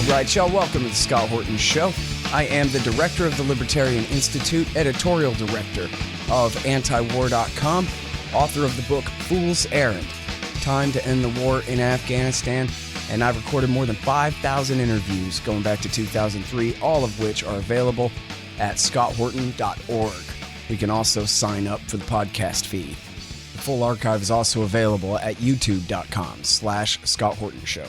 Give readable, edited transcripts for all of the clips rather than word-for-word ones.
right, y'all, welcome to the Scott Horton Show. I am the director of the Libertarian Institute, editorial director of antiwar.com, author of the book Fool's Errand, Time to End the War in Afghanistan, and I've recorded more than 5,000 interviews going back to 2003, all of which are available at scotthorton.org. You can also sign up for the podcast feed. The full archive is also available at youtube.com/Scott Horton Show.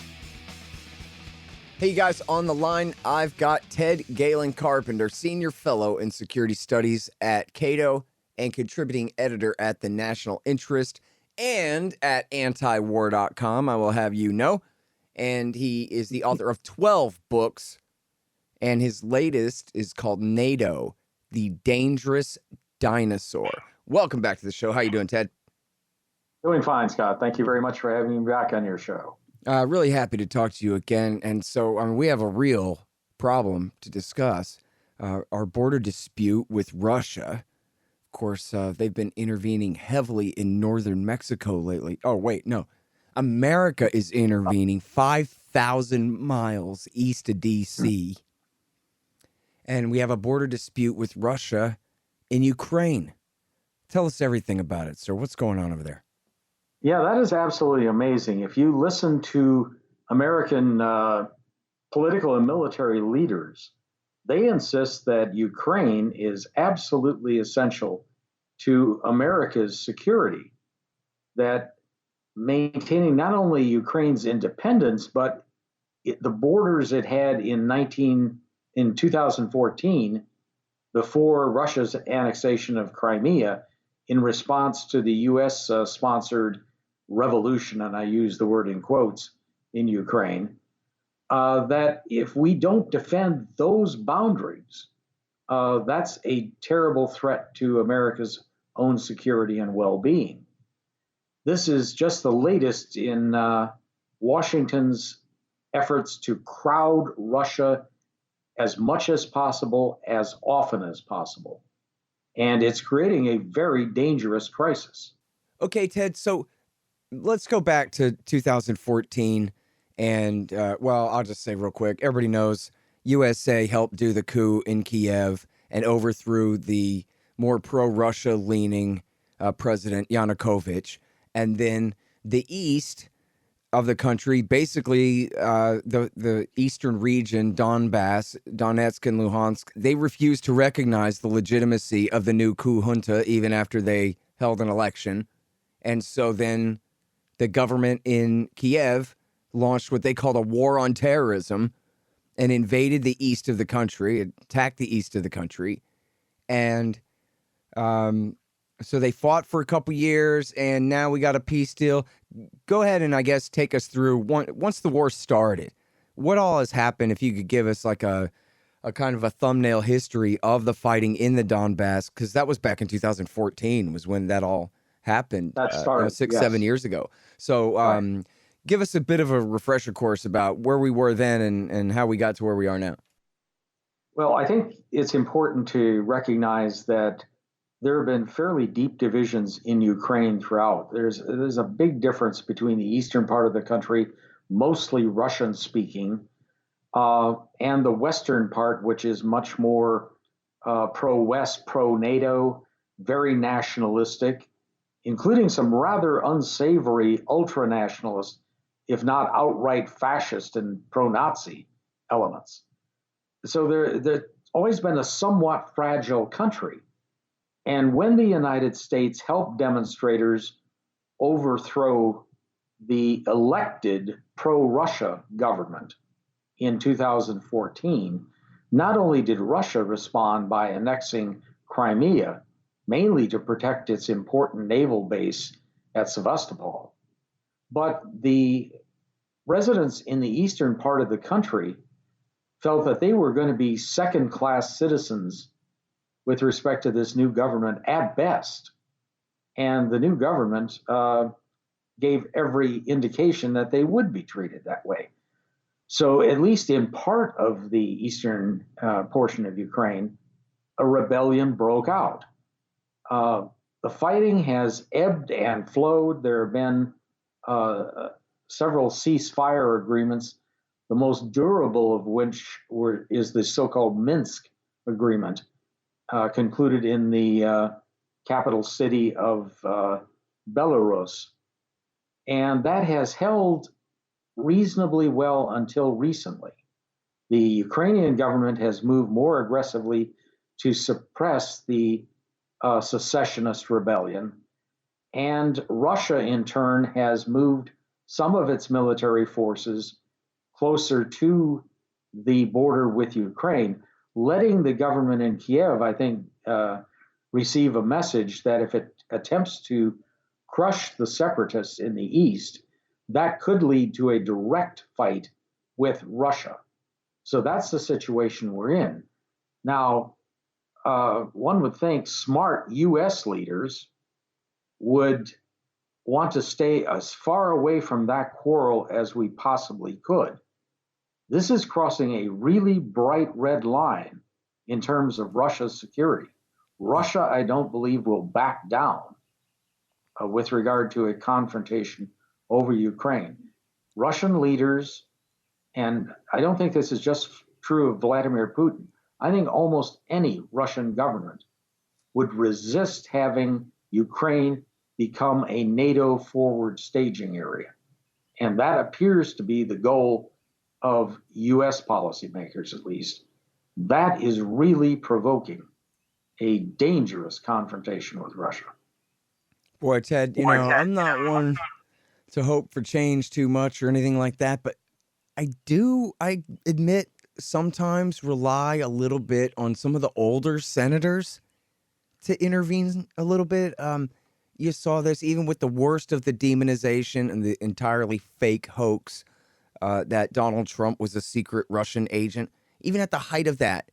Hey, you guys, on the line, I've got Ted Carpenter, Senior Fellow in Security Studies at Cato and contributing editor at The National Interest and at antiwar.com, I will have you know. And he is the author of 12 books, and his latest is called NATO, The Dangerous Dinosaur. Welcome back to the show. How you doing, Ted? Doing fine, Scott. Thank you very much for having me back on your show. Really happy to talk to you again. And so we have a real problem to discuss. Our border dispute with Russia. Of course, they've been intervening heavily in northern Mexico lately. Oh, wait, no. America is intervening 5,000 miles east of D.C. And we have a border dispute with Russia in Ukraine. Tell us everything about it, sir. What's going on over there? Yeah, that is absolutely amazing. If you listen to American political and military leaders, they insist that Ukraine is absolutely essential to America's security, that maintaining not only Ukraine's independence, but the borders it had in 2014, before Russia's annexation of Crimea, in response to the U.S. sponsored revolution, and I use the word in quotes, in Ukraine, that if we don't defend those boundaries, that's a terrible threat to America's own security and well-being. This is just the latest in Washington's efforts to crowd Russia as much as possible, as often as possible. And it's creating a very dangerous crisis. Okay, Ted, so let's go back to 2014. And, I'll just say real quick, everybody knows USA helped do the coup in Kiev and overthrew the more pro-Russia leaning President Yanukovych. And then the east of the country, basically the eastern region, Donbass, Donetsk and Luhansk, they refused to recognize the legitimacy of the new coup junta even after they held an election. And so then the government in Kiev launched what they called a war on terrorism and invaded the east of the country, attacked the east of the country. And so they fought for a couple years, and now we got a peace deal. Go ahead and, I guess, take us through, once the war started, what all has happened, if you could give us like a kind of a thumbnail history of the fighting in the Donbass, because that was back in 2014 was when that all happened. That started, 7 years ago. So Right. Give us a bit of a refresher course about where we were then and how we got to where we are now. Well, I think it's important to recognize that there have been fairly deep divisions in Ukraine throughout. There's a big difference between the eastern part of the country, mostly Russian-speaking, and the western part, which is much more pro-West, pro-NATO, very nationalistic, including some rather unsavory ultra-nationalist, if not outright fascist and pro-Nazi elements. So there's always been a somewhat fragile country. And when the United States helped demonstrators overthrow the elected pro-Russia government in 2014, not only did Russia respond by annexing Crimea, mainly to protect its important naval base at Sevastopol, but the residents in the eastern part of the country felt that they were going to be second-class citizens with respect to this new government at best. And the new government gave every indication that they would be treated that way. So at least in part of the eastern portion of Ukraine, a rebellion broke out. The fighting has ebbed and flowed. There have been several ceasefire agreements, the most durable of which is the so-called Minsk Agreement, concluded in the capital city of Belarus. And that has held reasonably well until recently. The Ukrainian government has moved more aggressively to suppress the secessionist rebellion, and Russia, in turn, has moved some of its military forces closer to the border with Ukraine, letting the government in Kiev, I think, receive a message that if it attempts to crush the separatists in the east, that could lead to a direct fight with Russia. So that's the situation we're in. Now, one would think smart U.S. leaders would want to stay as far away from that quarrel as we possibly could. This is crossing a really bright red line in terms of Russia's security. Russia, I don't believe, will back down with regard to a confrontation over Ukraine. Russian leaders, and I don't think this is just true of Vladimir Putin, I think almost any Russian government would resist having Ukraine become a NATO forward staging area. And that appears to be the goal of US policymakers, at least. That is really provoking a dangerous confrontation with Russia. Boy, Ted, I'm not one to hope for change too much or anything like that, but I admit, sometimes rely a little bit on some of the older senators to intervene a little bit. You saw this even with the worst of the demonization and the entirely fake hoax that Donald Trump was a secret Russian agent. Even at the height of that,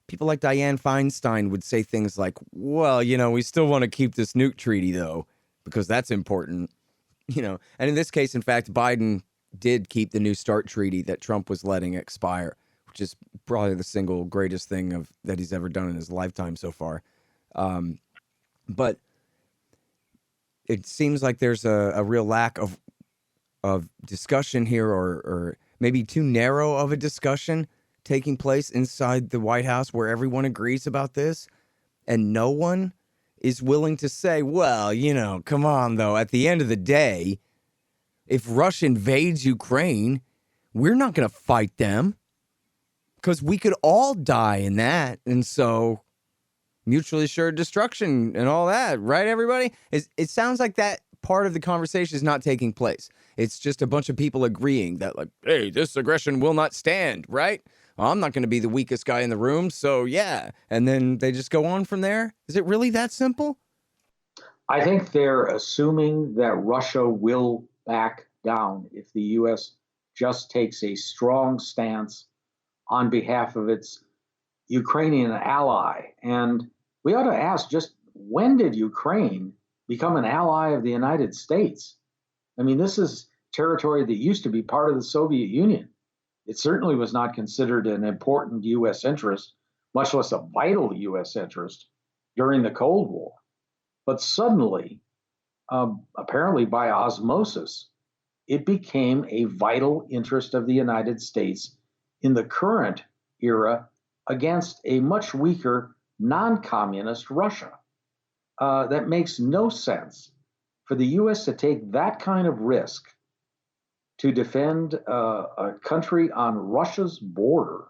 people like Dianne Feinstein would say things like, well, we still want to keep this nuke treaty, though, because that's important. And in this case, in fact, Biden did keep the New START treaty that Trump was letting expire, which is probably the single greatest thing that he's ever done in his lifetime so far. But it seems like there's a real lack of discussion here, or maybe too narrow of a discussion taking place inside the White House where everyone agrees about this, and no one is willing to say, well, come on, though. At the end of the day, if Russia invades Ukraine, we're not going to fight them because we could all die in that. And so mutually assured destruction and all that, right, everybody? It sounds like that part of the conversation is not taking place. It's just a bunch of people agreeing that, like, hey, this aggression will not stand, right? Well, I'm not going to be the weakest guy in the room, so yeah. And then they just go on from there? Is it really that simple? I think they're assuming that Russia will back down if the U.S. just takes a strong stance on behalf of its Ukrainian ally. And we ought to ask, just when did Ukraine become an ally of the United States? I mean, this is territory that used to be part of the Soviet Union. It certainly was not considered an important U.S. interest, much less a vital U.S. interest during the Cold War. But suddenly, apparently by osmosis, it became a vital interest of the United States in the current era against a much weaker non-communist Russia. That makes no sense for the U.S. to take that kind of risk to defend a country on Russia's border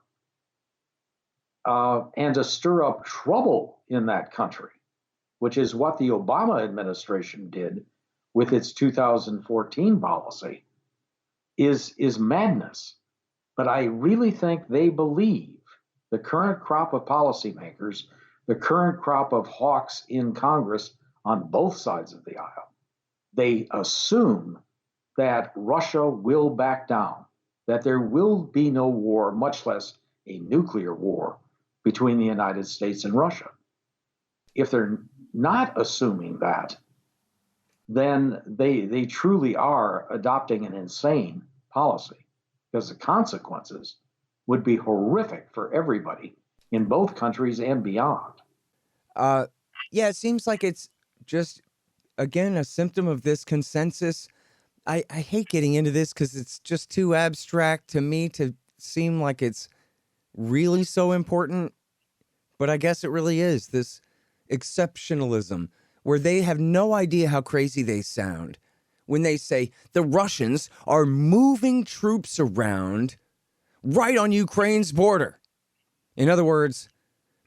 and to stir up trouble in that country, which is what the Obama administration did with its 2014 policy, is madness. But I really think they believe, the current crop of policymakers, the current crop of hawks in Congress on both sides of the aisle, they assume that Russia will back down, that there will be no war, much less a nuclear war, between the United States and Russia. If they're not assuming that, then they truly are adopting an insane policy, because the consequences would be horrific for everybody in both countries and beyond. Yeah, it seems like it's just, again, a symptom of this consensus I hate getting into this because it's just too abstract to me to seem like it's really so important. But I guess it really is, this exceptionalism where they have no idea how crazy they sound when they say the Russians are moving troops around right on Ukraine's border. In other words,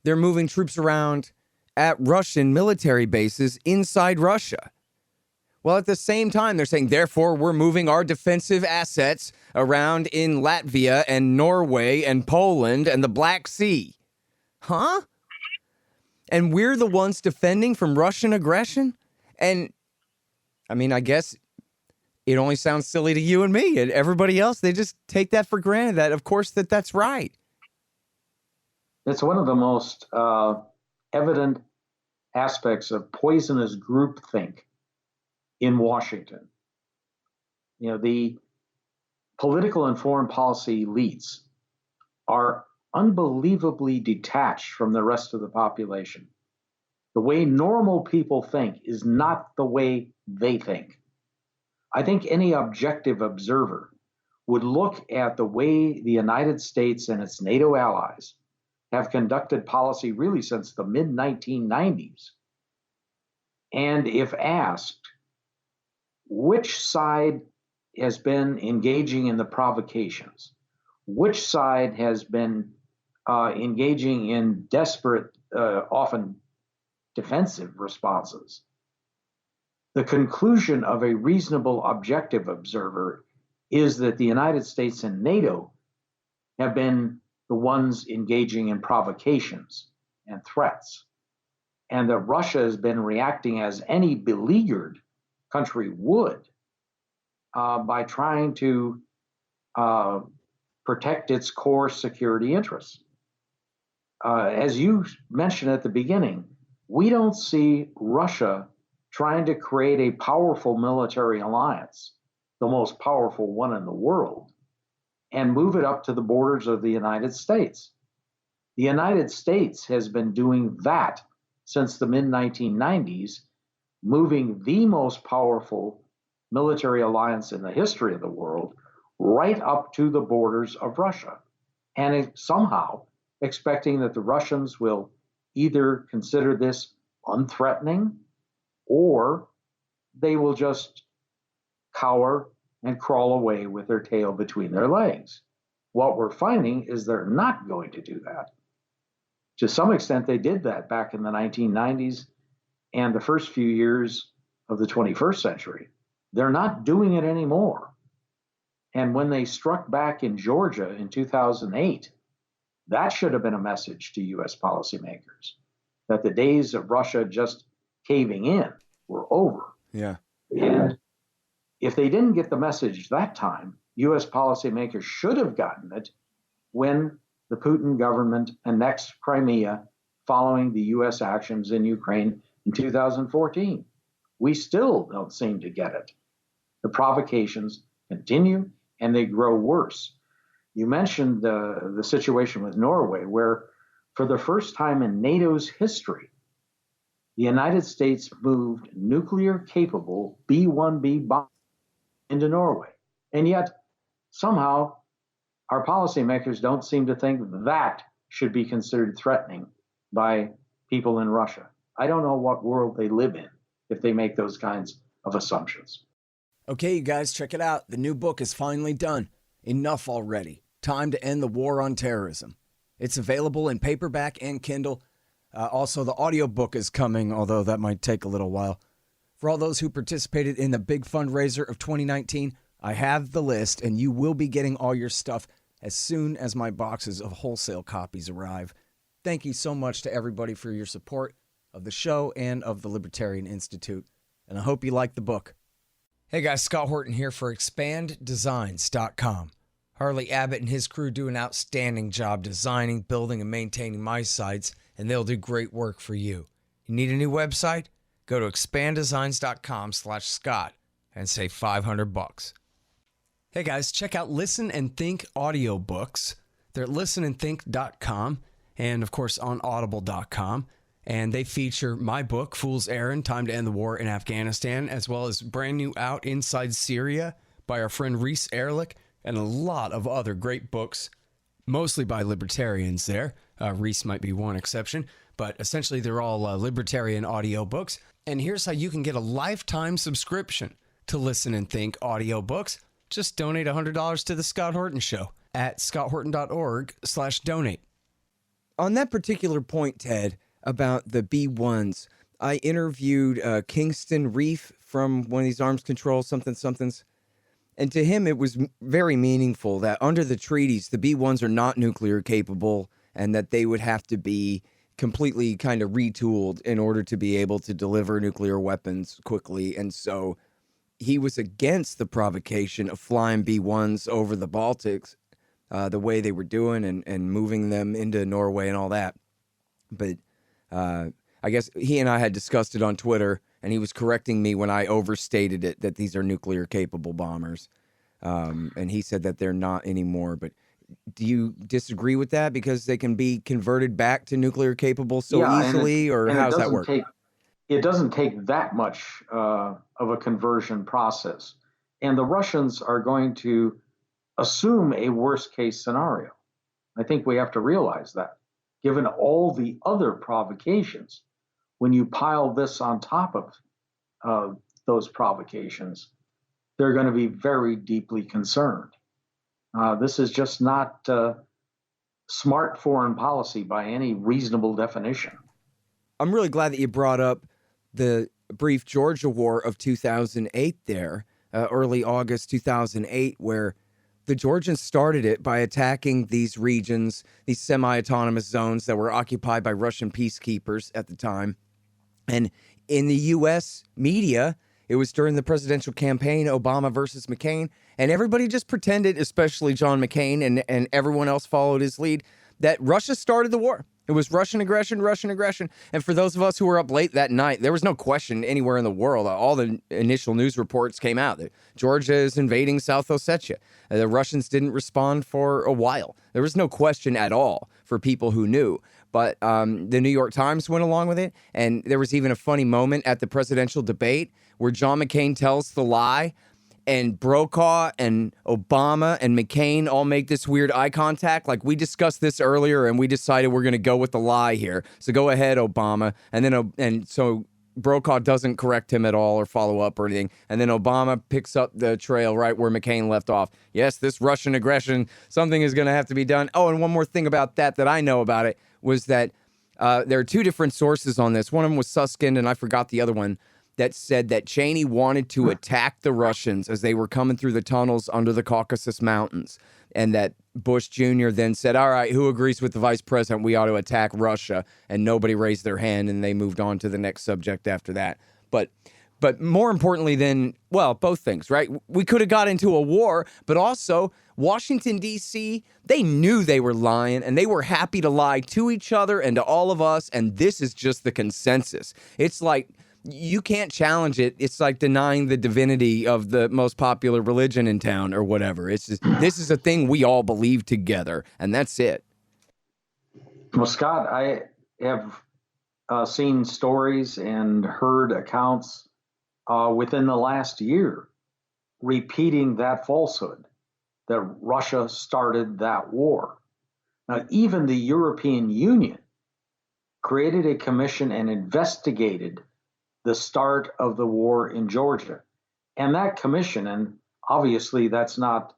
they're moving troops around at Russian military bases inside Russia. Well, at the same time, they're saying, therefore, we're moving our defensive assets around in Latvia and Norway and Poland and the Black Sea. Huh? And we're the ones defending from Russian aggression? And, I mean, I guess it only sounds silly to you and me. And everybody else, they just take that for granted, that, of course, that's right. It's one of the most evident aspects of poisonous groupthink in Washington. You know, the political and foreign policy elites are unbelievably detached from the rest of the population. The way normal people think is not the way they think. I think any objective observer would look at the way the United States and its NATO allies have conducted policy really since the mid-1990s. And if asked, which side has been engaging in the provocations? Which side has been engaging in desperate, often defensive responses? The conclusion of a reasonable objective observer is that the United States and NATO have been the ones engaging in provocations and threats, and that Russia has been reacting as any beleaguered country would by trying to protect its core security interests. As you mentioned at the beginning, we don't see Russia trying to create a powerful military alliance, the most powerful one in the world, and move it up to the borders of the United States. The United States has been doing that since the mid-1990s, moving the most powerful military alliance in the history of the world right up to the borders of Russia, and somehow expecting that the Russians will either consider this unthreatening or they will just cower and crawl away with their tail between their legs. What we're finding is they're not going to do that. To some extent, they did that back in the 1990s and the first few years of the 21st century. They're not doing it anymore. And when they struck back in Georgia in 2008, that should have been a message to U.S. policymakers that the days of Russia just caving in were over. Yeah. And if they didn't get the message that time, U.S. policymakers should have gotten it when the Putin government annexed Crimea following the U.S. actions in Ukraine in 2014. We still don't seem to get it. The provocations continue and they grow worse. You mentioned the situation with Norway, where for the first time in NATO's history, the United States moved nuclear-capable B-1B bombs into Norway. And yet, somehow, our policymakers don't seem to think that should be considered threatening by people in Russia. I don't know what world they live in if they make those kinds of assumptions. Okay, you guys, check it out. The new book is finally done. Enough already. Time to end the war on terrorism. It's available in paperback and Kindle. Also, the audiobook is coming, although that might take a little while. For all those who participated in the big fundraiser of 2019, I have the list, and you will be getting all your stuff as soon as my boxes of wholesale copies arrive. Thank you so much to everybody for your support of the show and of the Libertarian Institute, and I hope you like the book. Hey guys, Scott Horton here for ExpandDesigns.com. Harley Abbott and his crew do an outstanding job designing, building, and maintaining my sites, and they'll do great work for you. You need a new website? Go to ExpandDesigns.com/Scott and save $500. Hey guys, check out Listen and Think audiobooks. They're at listenandthink.com and of course on audible.com. And they feature my book, Fool's Errand, Time to End the War in Afghanistan, as well as brand new Out Inside Syria by our friend Reese Ehrlich, and a lot of other great books, mostly by libertarians there. Reese might be one exception, but essentially they're all libertarian audiobooks. And here's how you can get a lifetime subscription to Listen and Think audiobooks. Just donate $100 to The Scott Horton Show at scotthorton.org/donate. On that particular point, Ted, about the B-1s, I interviewed Kingston Reef from one of these arms control somethings. And to him, it was very meaningful that under the treaties, the B-1s are not nuclear capable and that they would have to be completely kind of retooled in order to be able to deliver nuclear weapons quickly. And so he was against the provocation of flying B-1s over the Baltics, the way they were doing and moving them into Norway and all that. But I guess he and I had discussed it on Twitter, and he was correcting me when I overstated it, that these are nuclear-capable bombers. And he said that they're not anymore. But do you disagree with that? Because they can be converted back to nuclear-capable so easily, or how does that work? It doesn't take that much of a conversion process. And the Russians are going to assume a worst-case scenario. I think we have to realize that, given all the other provocations. When you pile this on top of those provocations, they're going to be very deeply concerned. This is just not smart foreign policy by any reasonable definition. I'm really glad that you brought up the brief Georgia War of 2008 there, early August 2008, where the Georgians started it by attacking these regions, these semi-autonomous zones that were occupied by Russian peacekeepers at the time. And in the U.S. media, it was during the presidential campaign, Obama versus McCain, and everybody just pretended, especially John McCain and everyone else followed his lead, that Russia started the war. It was Russian aggression. And for those of us who were up late that night, there was no question anywhere in the world. All the initial news reports came out that Georgia is invading South Ossetia. The Russians didn't respond for a while. There was no question at all for people who knew. But the New York Times went along with it. And there was even a funny moment at the presidential debate where John McCain tells the lie, and Brokaw and Obama and McCain all make this weird eye contact. Like, we discussed this earlier and we decided we're going to go with the lie here. So go ahead, Obama. And so Brokaw doesn't correct him at all or follow up or anything. And then Obama picks up the trail right where McCain left off. Yes, this Russian aggression, something is going to have to be done. Oh, and one more thing about that I know about it was that there are two different sources on this. One of them was Susskind, and I forgot the other one, that said that Cheney wanted to attack the Russians as they were coming through the tunnels under the Caucasus Mountains. And that Bush Jr. then said, all right, who agrees with the vice president? We ought to attack Russia. And nobody raised their hand, and they moved on to the next subject after that. But more importantly than, well, both things, right? We could have got into a war, but also Washington, D.C., they knew they were lying, and they were happy to lie to each other and to all of us. And this is just the consensus. It's like, you can't challenge it. It's like denying the divinity of the most popular religion in town or whatever. It's just, this is a thing we all believe together, and that's it. Well, Scott, I have seen stories and heard accounts within the last year repeating that falsehood, that Russia started that war. Now, even the European Union created a commission and investigated the start of the war in Georgia. And that commission, and obviously that's not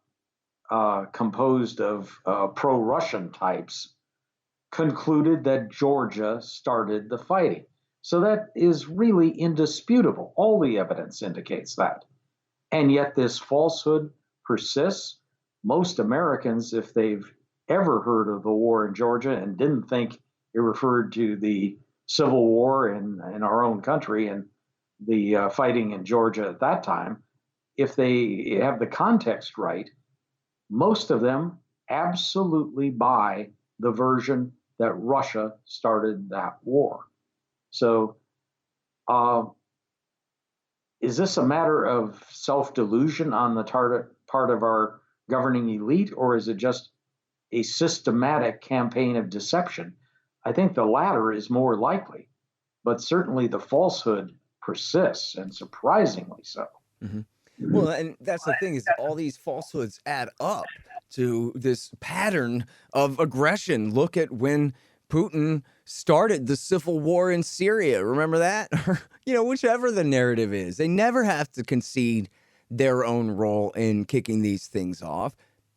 composed of pro-Russian types, concluded that Georgia started the fighting. So that is really indisputable. All the evidence indicates that. And yet this falsehood persists. Most Americans, if they've ever heard of the war in Georgia and didn't think it referred to the Civil War in our own country and the fighting in Georgia at that time, if they have the context right, most of them absolutely buy the version that Russia started that war. So is this a matter of self-delusion on the part of our governing elite, or is it just a systematic campaign of deception? I think the latter is more likely. but certainly the falsehood persists, and surprisingly so. Hmm. Well, and that's the thing, is all these falsehoods add up to this pattern of aggression. Look at when Putin started the civil war in Syria. Remember that? Whichever the narrative is, they never have to concede their own role in kicking these things off.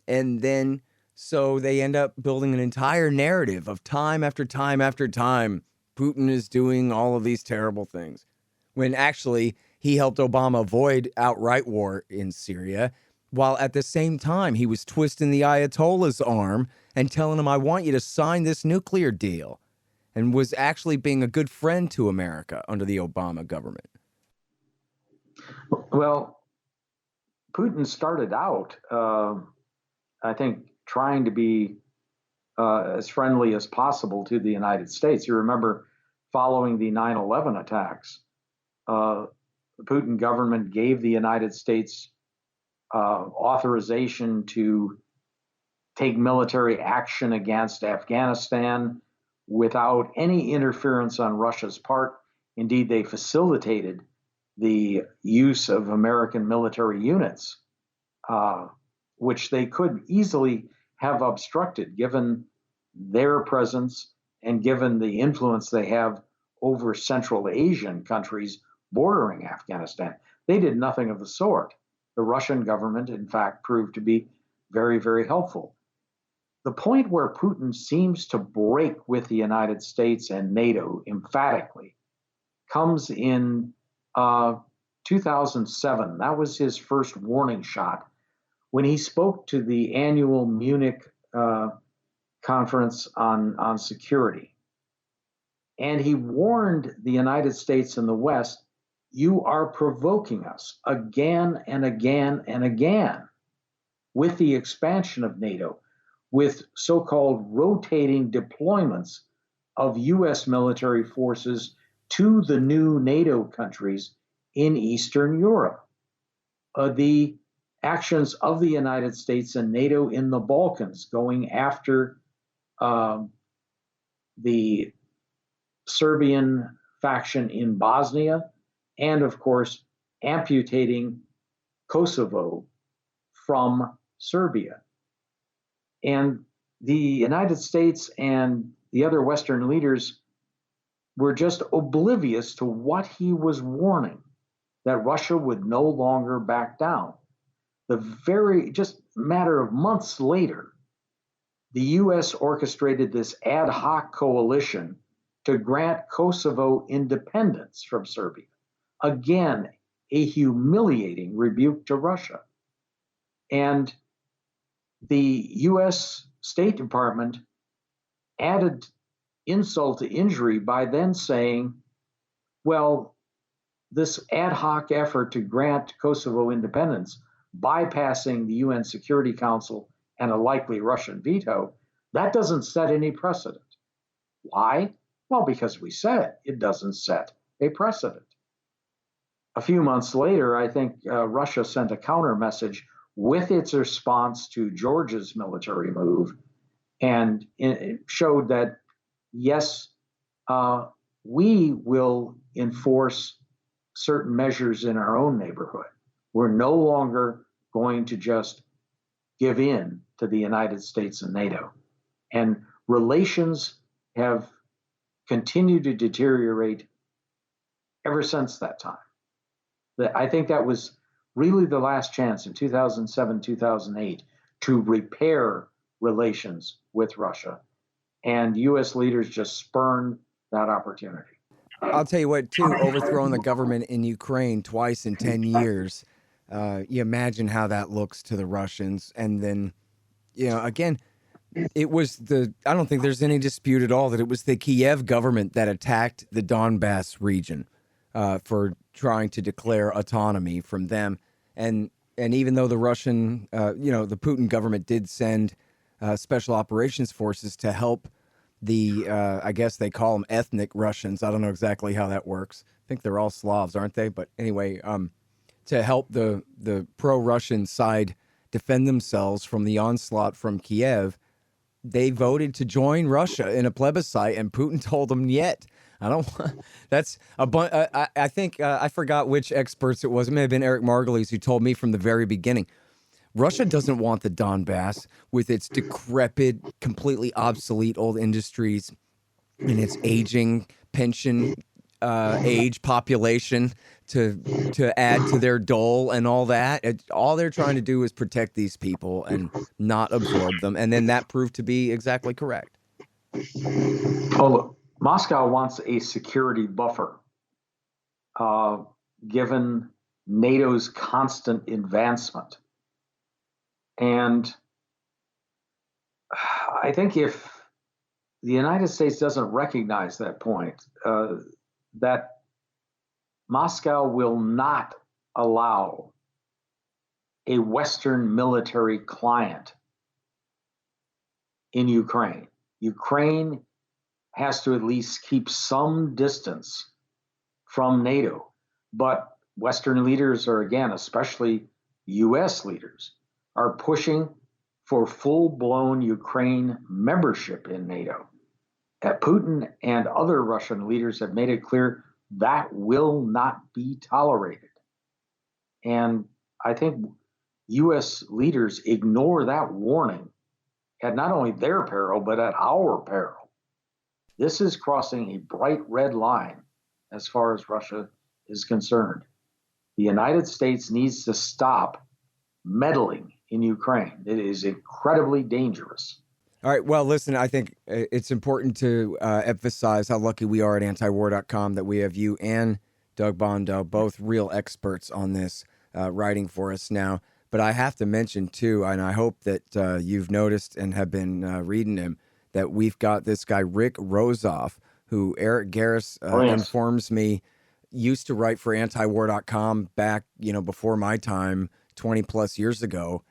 And then so they end up building an entire narrative of time after time after time, Putin is doing all of these terrible things, when actually he helped Obama avoid outright war in Syria, while at the same time he was twisting the Ayatollah's arm and telling him, I want you to sign this nuclear deal, and was actually being a good friend to America under the Obama government. Well, Putin started out, I think, trying to be as friendly as possible to the United States. You remember, following the 9/11 attacks, the Putin government gave the United States authorization to take military action against Afghanistan without any interference on Russia's part. Indeed, they facilitated the use of American military units, which they could easily have obstructed given their presence and given the influence they have over Central Asian countries bordering Afghanistan. They did nothing of the sort. The Russian government, in fact, proved to be very, very helpful. The point where Putin seems to break with the United States and NATO emphatically comes in 2007. That was his first warning shot when he spoke to the annual Munich conference on security. And he warned the United States and the West, you are provoking us again and again and again with the expansion of NATO, with so-called rotating deployments of U.S. military forces to the new NATO countries in Eastern Europe. The actions of the United States and NATO in the Balkans, going after the Serbian faction in Bosnia, and of course, amputating Kosovo from Serbia. And the United States and the other Western leaders were just oblivious to what he was warning, that Russia would no longer back down. Just matter of months later, the U.S. orchestrated this ad hoc coalition to grant Kosovo independence from Serbia. Again, a humiliating rebuke to Russia. And the U.S. State Department added insult to injury by then saying, well, this ad hoc effort to grant Kosovo independence, bypassing the UN Security Council and a likely Russian veto, that doesn't set any precedent. Why? Well, because we said it doesn't set a precedent. A few months later, I think Russia sent a counter message with its response to Georgia's military move, and it showed that, yes, we will enforce certain measures in our own neighborhood. We're no longer going to just give in to the United States and NATO. And relations have continued to deteriorate ever since that time. I think that was really the last chance in 2007, 2008 to repair relations with Russia. And U.S. leaders just spurned that opportunity. I'll tell you what, too, overthrowing the government in Ukraine twice in 10 years. You imagine how that looks to the Russians. And then, again, it was I don't think there's any dispute at all that it was the Kiev government that attacked the Donbass region for trying to declare autonomy from them. And even though the Russian, the Putin government did send special operations forces to help the, I guess they call them ethnic Russians. I don't know exactly how that works. I think they're all Slavs, aren't they? But anyway, to help the pro-Russian side defend themselves from the onslaught from Kiev, they voted to join Russia in a plebiscite, and Putin told them, yet, I don't want, that's a bunch. I think I forgot which experts it was. It may have been Eric Margulies who told me from the very beginning, Russia doesn't want the Donbass with its decrepit, completely obsolete old industries and its aging pension age population to add to their dole and all that. All they're trying to do is protect these people and not absorb them. And then that proved to be exactly correct. Oh, look, Moscow wants a security buffer, given NATO's constant advancement. And I think if the United States doesn't recognize that point, that Moscow will not allow a Western military client in Ukraine. Ukraine has to at least keep some distance from NATO. But Western leaders are, again, especially US leaders, are pushing for full-blown Ukraine membership in NATO. Putin and other Russian leaders have made it clear that will not be tolerated. And I think US leaders ignore that warning at not only their peril, but at our peril. This is crossing a bright red line as far as Russia is concerned. The United States needs to stop meddling in Ukraine. It is incredibly dangerous. All right. Well, listen, I think it's important to emphasize how lucky we are at antiwar.com that we have you and Doug Bondo, both real experts on this, writing for us now. But I have to mention, too, and I hope that you've noticed and have been reading him, that we've got this guy, Rick Rozoff, who Eric Garris informs me used to write for antiwar.com back, before my time, 20 plus years ago,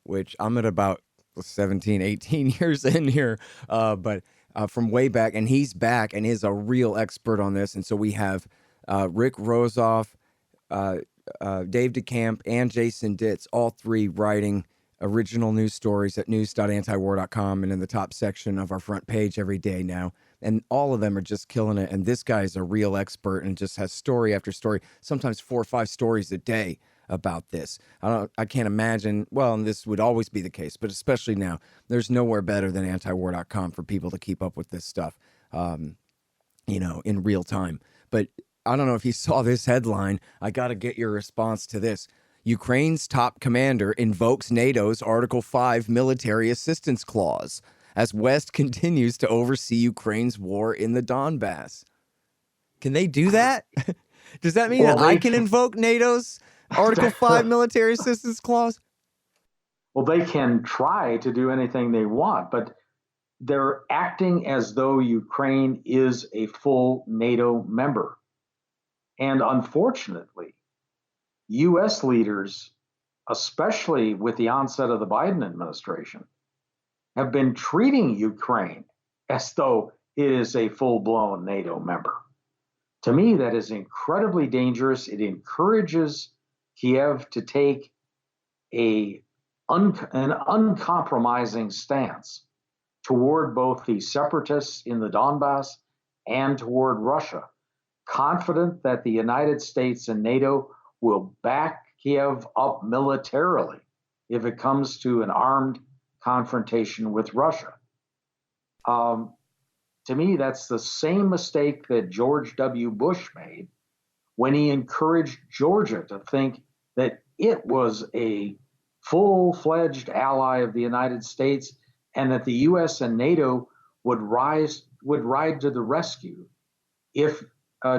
which I'm at about 17, 18 years in here, but from way back, and he's back and is a real expert on this. And so we have Rick Rozoff, Dave DeCamp, and Jason Ditz, all three writing original news stories at news.antiwar.com and in the top section of our front page every day now. And all of them are just killing it. And this guy is a real expert and just has story after story, sometimes 4 or 5 stories a day about this. I can't imagine, well, and this would always be the case, but especially now, there's nowhere better than antiwar.com for people to keep up with this stuff, in real time. But I don't know if you saw this headline. I got to get your response to this. Ukraine's top commander invokes NATO's Article 5 military assistance clause as West continues to oversee Ukraine's war in the Donbass. Can they do that? Does that mean that I can invoke NATO's Article 5 military assistance clause? Well, they can try to do anything they want, but they're acting as though Ukraine is a full NATO member. And unfortunately, U.S. leaders, especially with the onset of the Biden administration, have been treating Ukraine as though it is a full-blown NATO member. To me, that is incredibly dangerous. It encourages Kiev to take an uncompromising stance toward both the separatists in the Donbass and toward Russia, confident that the United States and NATO will back Kiev up militarily if it comes to an armed confrontation with Russia. To me, that's the same mistake that George W. Bush made when he encouraged Georgia to think that it was a full-fledged ally of the United States and that the U.S. and NATO would ride to the rescue if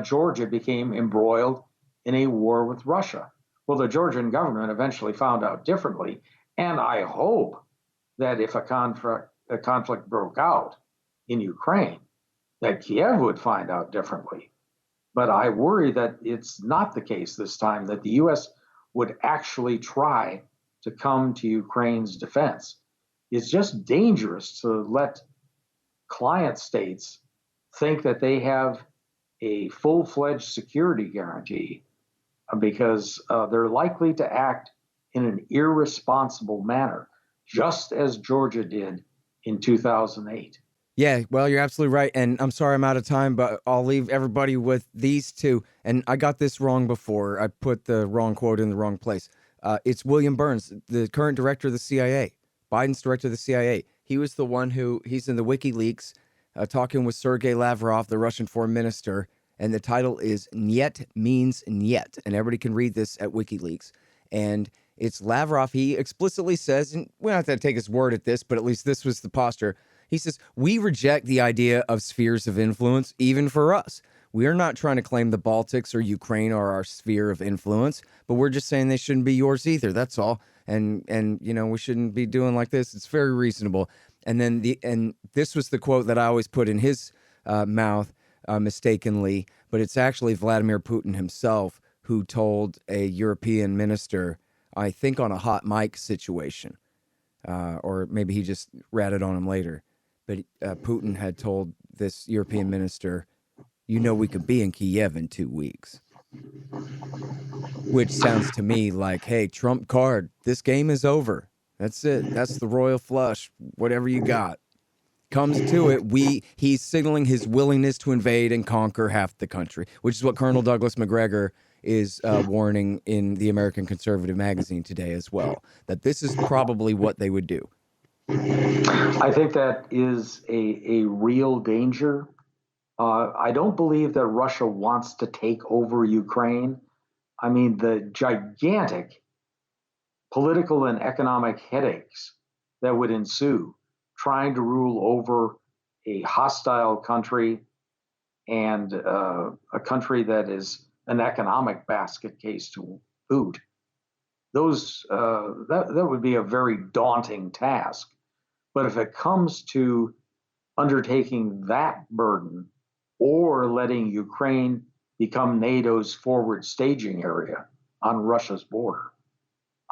Georgia became embroiled in a war with Russia. Well, the Georgian government eventually found out differently, and I hope that if a conflict broke out in Ukraine, that Kiev would find out differently. But I worry that it's not the case this time, that the U.S. would actually try to come to Ukraine's defense. It's just dangerous to let client states think that they have a full-fledged security guarantee because they're likely to act in an irresponsible manner, just as Georgia did in 2008. Yeah, well, you're absolutely right. And I'm sorry I'm out of time, but I'll leave everybody with these two. And I got this wrong before. I put the wrong quote in the wrong place. It's William Burns, the current director of the CIA, Biden's director of the CIA. He was the one he's in the WikiLeaks talking with Sergei Lavrov, the Russian foreign minister. And the title is Niet Means Niet. And everybody can read this at WikiLeaks. And it's Lavrov. He explicitly says, and we don't have to take his word at this, but at least this was the posture. He says, we reject the idea of spheres of influence, even for us. We are not trying to claim the Baltics or Ukraine are our sphere of influence, but we're just saying they shouldn't be yours either. That's all. And we shouldn't be doing like this. It's very reasonable. And then this was the quote that I always put in his mouth mistakenly, but it's actually Vladimir Putin himself who told a European minister, I think on a hot mic situation, or maybe he just ratted on him later. But Putin had told this European minister, we could be in Kiev in 2 weeks. Which sounds to me like, hey, trump card, this game is over. That's it. That's the royal flush. Whatever you got. Comes to it, he's signaling his willingness to invade and conquer half the country, which is what Colonel Douglas McGregor is warning in the American Conservative magazine today as well, that this is probably what they would do. I think that is a real danger. I don't believe that Russia wants to take over Ukraine. I mean, the gigantic political and economic headaches that would ensue trying to rule over a hostile country and a country that is an economic basket case to boot. That would be a very daunting task. But if it comes to undertaking that burden or letting Ukraine become NATO's forward staging area on Russia's border,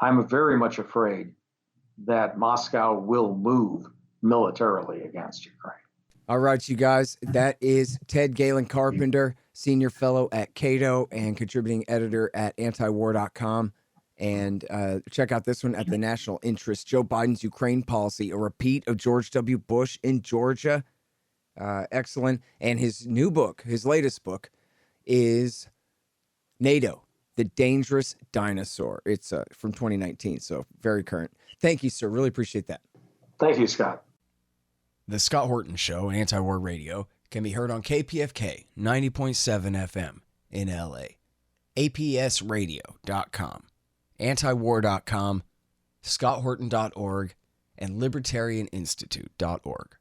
I'm very much afraid that Moscow will move militarily against Ukraine. All right, you guys, that is Ted Carpenter, senior fellow at Cato and contributing editor at antiwar.com. And check out this one at the National Interest. Joe Biden's Ukraine policy, a repeat of George W. Bush in Georgia. Excellent. And his new book, his latest book, is NATO, the Dangerous Dinosaur. It's from 2019, so very current. Thank you, sir. Really appreciate that. Thank you, Scott. The Scott Horton Show, Anti-War Radio, can be heard on KPFK 90.7 FM in LA, APSradio.com, antiwar.com, scotthorton.org, and libertarianinstitute.org.